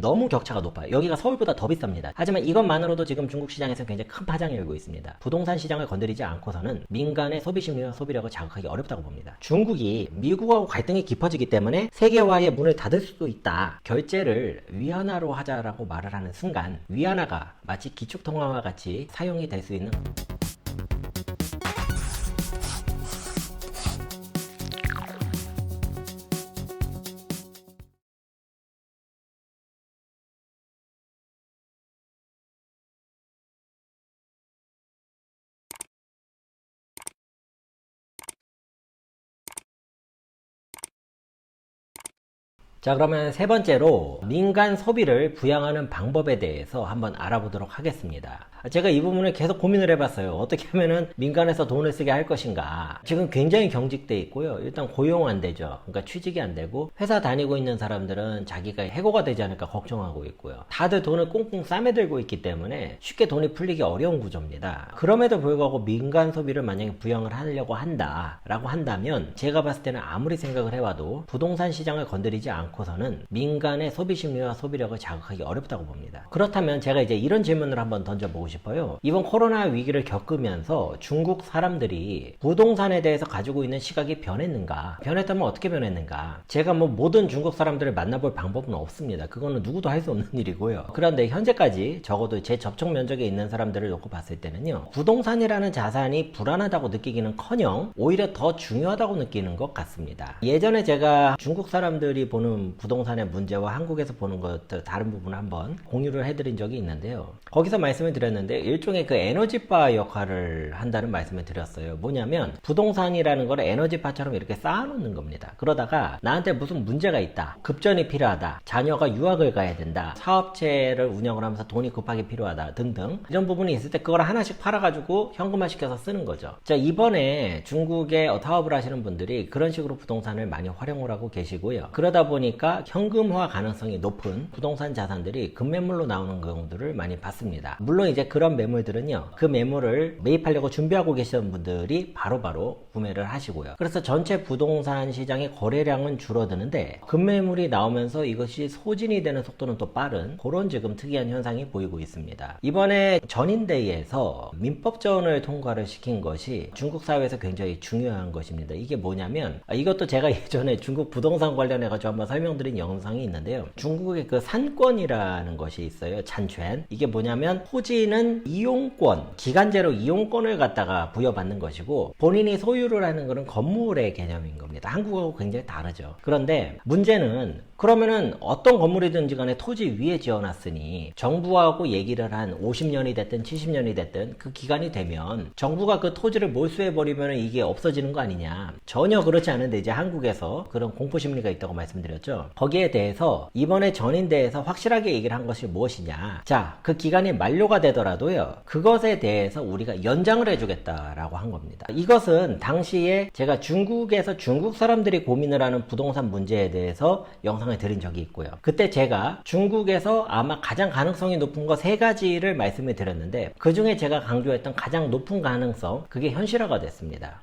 너무 격차가 높아요. 여기가 서울보다 더 비쌉니다. 하지만 이것만으로도 지금 중국 시장에서 굉장히 큰 파장이 일고 있습니다. 부동산 시장을 건드리지 않고서는 민간의 소비 심리와 소비력을 자극하기 어렵다고 봅니다. 중국이 미국하고 갈등이 깊어지기 때문에 세계화의 문을 닫을 수도 있다. 결제를 위안화로 하자라고 말을 하는 순간 위안화가 마치 기축통화와 같이 사용이 될 수 있는 자, 그러면 세 번째로 민간 소비를 부양하는 방법에 대해서 한번 알아보도록 하겠습니다. 제가 이 부분을 계속 고민을 해봤어요. 어떻게 하면은 민간에서 돈을 쓰게 할 것인가. 지금 굉장히 경직돼 있고요. 일단 고용 안 되죠. 그러니까 취직이 안 되고 회사 다니고 있는 사람들은 자기가 해고가 되지 않을까 걱정하고 있고요. 다들 돈을 꽁꽁 싸매들고 있기 때문에 쉽게 돈이 풀리기 어려운 구조입니다. 그럼에도 불구하고 민간 소비를 만약에 부양을 하려고 한다라고 한다면 제가 봤을 때는 아무리 생각을 해와도 부동산 시장을 건드리지 않고서는 민간의 소비 심리와 소비력을 자극하기 어렵다고 봅니다. 그렇다면 제가 이제 이런 질문을 한번 던져보고 싶어요. 이번 코로나 위기를 겪으면서 중국 사람들이 부동산에 대해서 가지고 있는 시각이 변했는가? 변했다면 어떻게 변했는가? 제가 뭐 모든 중국 사람들을 만나볼 방법은 없습니다. 그거는 누구도 할 수 없는 일이고요. 그런데 현재까지 적어도 제 접촉 면적에 있는 사람들을 놓고 봤을 때는요. 부동산이라는 자산이 불안하다고 느끼기는커녕 오히려 더 중요하다고 느끼는 것 같습니다. 예전에 제가 중국 사람들이 보는 부동산의 문제와 한국에서 보는 것들 다른 부분을 한번 공유를 해드린 적이 있는데요. 거기서 말씀을 드렸는데 일종의 그 에너지바 역할을 한다는 말씀을 드렸어요. 뭐냐면 부동산이라는 걸 에너지바처럼 이렇게 쌓아놓는 겁니다. 그러다가 나한테 무슨 문제가 있다. 급전이 필요하다. 자녀가 유학을 가야 된다. 사업체를 운영을 하면서 돈이 급하게 필요하다. 등등 이런 부분이 있을 때 그걸 하나씩 팔아가지고 현금화 시켜서 쓰는 거죠. 자, 이번에 중국에 사업을 하시는 분들이 그런 식으로 부동산을 많이 활용을 하고 계시고요. 그러다 보니까 현금화 가능성이 높은 부동산 자산들이 급매물로 나오는 경우들을 많이 봤습니다. 물론 이제 그런 매물들은요, 그 매물을 매입하려고 준비하고 계시는 분들이 바로바로 구매를 하시고요. 그래서 전체 부동산 시장의 거래량은 줄어드는데 급매물이 나오면서 이것이 소진이 되는 속도는 또 빠른 그런 지금 특이한 현상이 보이고 있습니다. 이번에 전인대에서 민법전을 통과를 시킨 것이 중국 사회에서 굉장히 중요한 것입니다. 이게 뭐냐면 이것도 제가 예전에 중국 부동산 관련해가지고 한번 설명드린 영상이 있는데요. 중국의 그 산권이라는 것이 있어요. 잔권. 이게 뭐냐면 토지는 이용권, 기간제로 이용권을 갖다가 부여받는 것이고 본인이 소유를 하는 것은 건물의 개념인 겁니다. 한국하고 굉장히 다르죠. 그런데 문제는 그러면은 어떤 건물이든지 간에 토지 위에 지어놨으니 정부하고 얘기를 한 50년이 됐든 70년이 됐든 그 기간이 되면 정부가 그 토지를 몰수해버리면 이게 없어지는 거 아니냐. 전혀 그렇지 않은데 이제 한국에서 그런 공포심리가 있다고 말씀드렸죠. 거기에 대해서 이번에 전인대에서 확실하게 얘기를 한 것이 무엇이냐. 자, 그 기간이 만료가 되더라도요. 그것에 대해서 우리가 연장을 해주겠다라고 한 겁니다. 이것은 당시에 제가 중국에서 중국 사람들이 고민을 하는 부동산 문제에 대해서 영상을 드린 적이 있고요. 그때 제가 중국에서 아마 가장 가능성이 높은 거 세 가지를 말씀을 드렸는데 그 중에 제가 강조했던 가장 높은 가능성 그게 현실화가 됐습니다.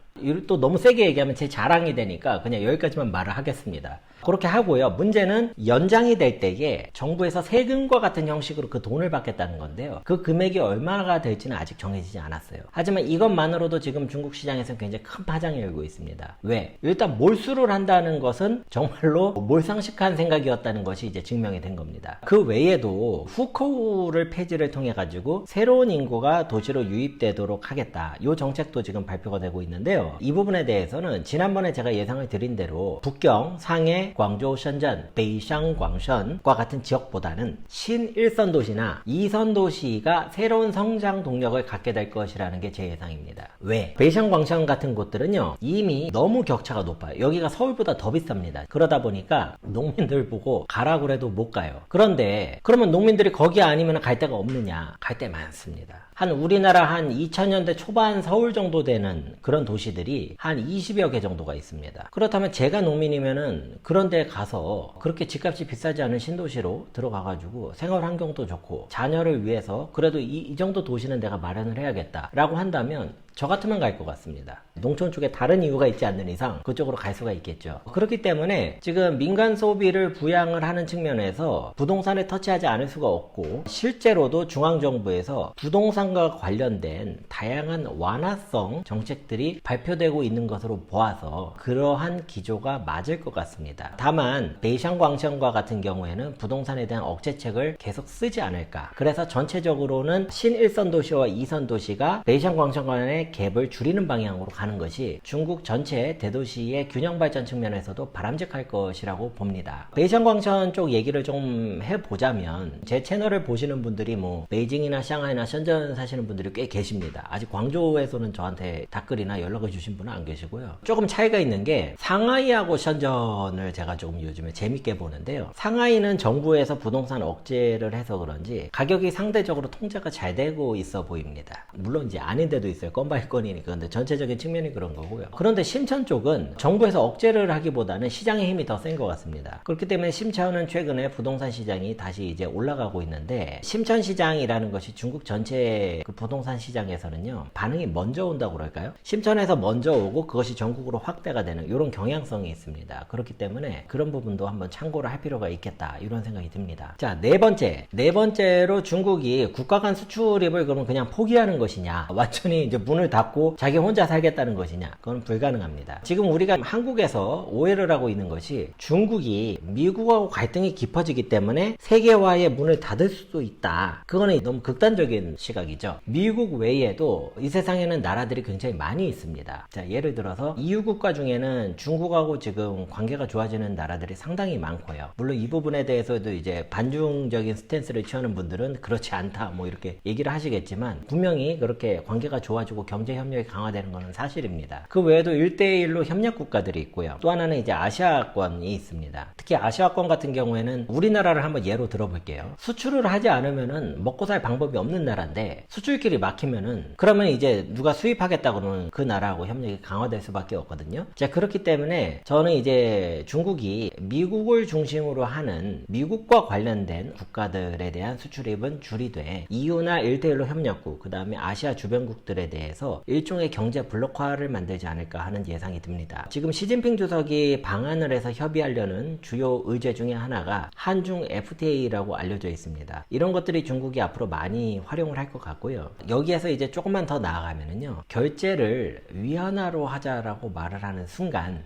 또 너무 세게 얘기하면 제 자랑이 되니까 그냥 여기까지만 말을 하겠습니다. 그렇게 하고요. 문제는 연장이 될 때에 정부에서 세금과 같은 형식으로 그 돈을 받겠다는 건데요. 그 금액이 얼마가 될지는 아직 정해지지 않았어요. 하지만 이것만으로도 지금 중국 시장에서는 굉장히 큰 파장이 일고 있습니다. 왜? 일단 몰수를 한다는 것은 정말로 몰상식한 생각이었다는 것이 이제 증명이 된 겁니다. 그 외에도 후커우를 폐지를 통해 가지고 새로운 인구가 도시로 유입되도록 하겠다. 이 정책도 지금 발표가 되고 있는데요. 이 부분에 대해서는 지난번에 제가 예상을 드린 대로 북경, 상해, 광저우, 션전, 베이샹, 광션과 같은 지역보다는 신일선 도시나 2선 도시가 새로운 성장 동력을 갖게 될 것이라는 게 제 예상입니다. 왜? 베이샹, 광션 같은 곳들은요 이미 너무 격차가 높아요. 여기가 서울보다 더 비쌉니다. 그러다 보니까 농민들 보고 가라고 그래도 못 가요. 그런데 그러면 농민들이 거기 아니면 갈 데가 없느냐? 갈 데 많습니다. 한 우리나라 한 2000년대 초반 서울 정도 되는 그런 도시들이 한 20여 개 정도가 있습니다. 그렇다면 제가 농민이면은 그런 데 가서 그렇게 집값이 비싸지 않은 신도시로 들어가가지고 생활 환경도 좋고 자녀를 위해서 그래도 이 정도 도시는 내가 마련을 해야겠다 라고 한다면 저 같으면 갈 것 같습니다. 농촌 쪽에 다른 이유가 있지 않는 이상 그쪽으로 갈 수가 있겠죠. 그렇기 때문에 지금 민간 소비를 부양을 하는 측면에서 부동산에 터치하지 않을 수가 없고, 실제로도 중앙정부에서 부동산과 관련된 다양한 완화성 정책들이 발표되고 있는 것으로 보아서 그러한 기조가 맞을 것 같습니다. 다만 베이샹광천과 같은 경우에는 부동산에 대한 억제책을 계속 쓰지 않을까. 그래서 전체적으로는 신일선 도시와 2선 도시가 베이샹광천 간의 갭을 줄이는 방향으로 가는 것이 중국 전체 대도시의 균형 발전 측면에서도 바람직할 것이라고 봅니다. 베이샹광천 쪽 얘기를 좀 해보자면, 제 채널을 보시는 분들이 뭐 베이징이나 샹하이나 션전 사시는 분들이 꽤 계십니다. 아직 광저우에서는 저한테 댓글이나 연락을 주신 분은 안 계시고요. 조금 차이가 있는 게, 상하이하고 션전을 제가 조금 요즘에 재밌게 보는데요. 상하이는 정부에서 부동산 억제를 해서 그런지 가격이 상대적으로 통제가 잘 되고 있어 보입니다. 물론 이제 아닌 데도 있어요. 건바이 건이니까. 근데 전체적인 측면이 그런 거고요. 그런데 심천 쪽은 정부에서 억제를 하기보다는 시장의 힘이 더 센 것 같습니다. 그렇기 때문에 심천은 최근에 부동산 시장이 다시 이제 올라가고 있는데, 심천 시장이라는 것이 중국 전체 그 부동산 시장에서는요, 반응이 먼저 온다고 그럴까요? 심천에서 먼저 오고 그것이 전국으로 확대가 되는 이런 경향성이 있습니다. 그렇기 때문에 그런 부분도 한번 참고를 할 필요가 있겠다, 이런 생각이 듭니다. 자, 네 번째로 중국이 국가 간 수출입을 그러면 그냥 포기하는 것이냐, 완전히 이제 문을 닫고 자기 혼자 살겠다는 것이냐, 그건 불가능합니다. 지금 우리가 한국에서 오해를 하고 있는 것이, 중국이 미국하고 갈등이 깊어지기 때문에 세계화의 문을 닫을 수도 있다. 그거는 너무 극단적인 시각이죠. 미국 외에도 이 세상에는 나라들이 굉장히 많이 있습니다. 자, 예를 들어서 EU 국가 중에는 중국하고 지금 관계가 좋아지는 나라들이 상당히 많고요. 물론 이 부분에 대해서도 이제 반중적인 스탠스를 취하는 분들은 그렇지 않다, 뭐 이렇게 얘기를 하시겠지만, 분명히 그렇게 관계가 좋아지고 경제 협력이 강화되는 것은 사실입니다. 그 외에도 1대1로 협력 국가들이 있고요. 또 하나는 이제 아시아권이 있습니다. 특히 아시아권 같은 경우에는 우리나라를 한번 예로 들어볼게요. 수출을 하지 않으면은 먹고 살 방법이 없는 나라인데, 수출길이 막히면은 그러면 이제 누가 수입하겠다 그러면 그 나라하고 협력이 강화될 수밖에 없거든요. 자, 그렇기 때문에 저는 이제 중국이 미국을 중심으로 하는 미국과 관련된 국가들에 대한 수출입은 줄이되, EU나 1대1로 협력국, 그 다음에 아시아 주변국들에 대해서 일종의 경제 블록화를 만들지 않을까 하는 예상이 듭니다. 지금 시진핑 주석이 방안을 해서 협의하려는 주요 의제 중에 하나가 한중 FTA라고 알려져 있습니다. 이런 것들이 중국이 앞으로 많이 활용을 할 것 같고요. 여기에서 이제 조금만 더 나아가면은요, 결제를 위안화로 하자라고 말을 하는 순간,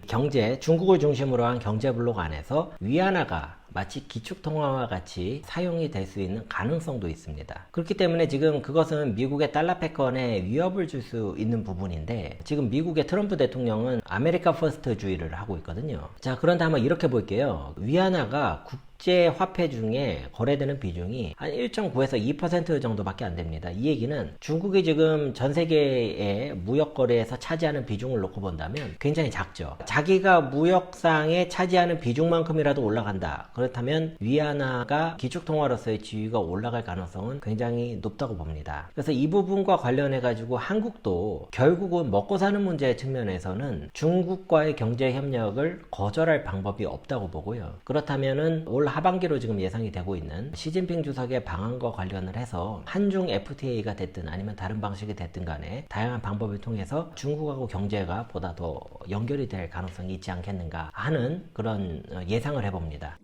중국을 중심으로 한 경제 블록 안에서 위안화가 마치 기축통화와 같이 사용이 될 수 있는 가능성도 있습니다. 그렇기 때문에 지금 그것은 미국의 달러 패권에 위협을 줄 수 있는 부분인데, 지금 미국의 트럼프 대통령은 아메리카 퍼스트주의를 하고 있거든요. 자, 그런데 한번 이렇게 볼게요. 위안화가 국제 화폐 중에 거래되는 비중이 한 1.9에서 2% 정도밖에 안 됩니다. 이 얘기는 중국이 지금 전 세계의 무역 거래에서 차지하는 비중을 놓고 본다면 굉장히 작죠. 자기가 무역상에 차지하는 비중만큼이라도 올라간다. 그렇다면 위안화가 기축통화로서의 지위가 올라갈 가능성은 굉장히 높다고 봅니다. 그래서 이 부분과 관련해 가지고 한국도 결국은 먹고 사는 문제 측면에서는 중국과의 경제 협력을 거절할 방법이 없다고 보고요. 그렇다면은 올 하반기로 지금 예상이 되고 있는 시진핑 주석의 방안과 관련을 해서 한중 FTA가 됐든 아니면 다른 방식이 됐든 간에 다양한 방법을 통해서 중국하고 경제가 보다 더 연결이 될 가능성이 있지 않겠는가 하는 그런 예상을 해봅니다.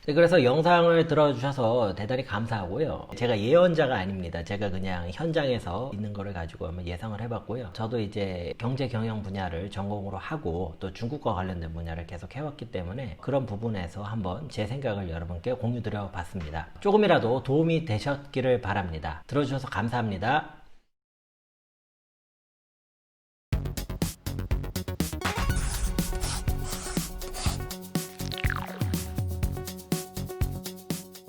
그래서 영상을 들어주셔서 대단히 감사하고요. 제가 예언자가 아닙니다. 제가 그냥 현장에서 있는 거를 가지고 한번 예상을 해봤고요. 저도 이제 경제 경영 분야를 전공으로 하고 또 중국과 관련된 분야를 계속 해왔기 때문에 그런 부분에서 한번 제 생각을 여러분께 공유드려 봤습니다. 조금이라도 도움이 되셨기를 바랍니다. 들어주셔서 감사합니다.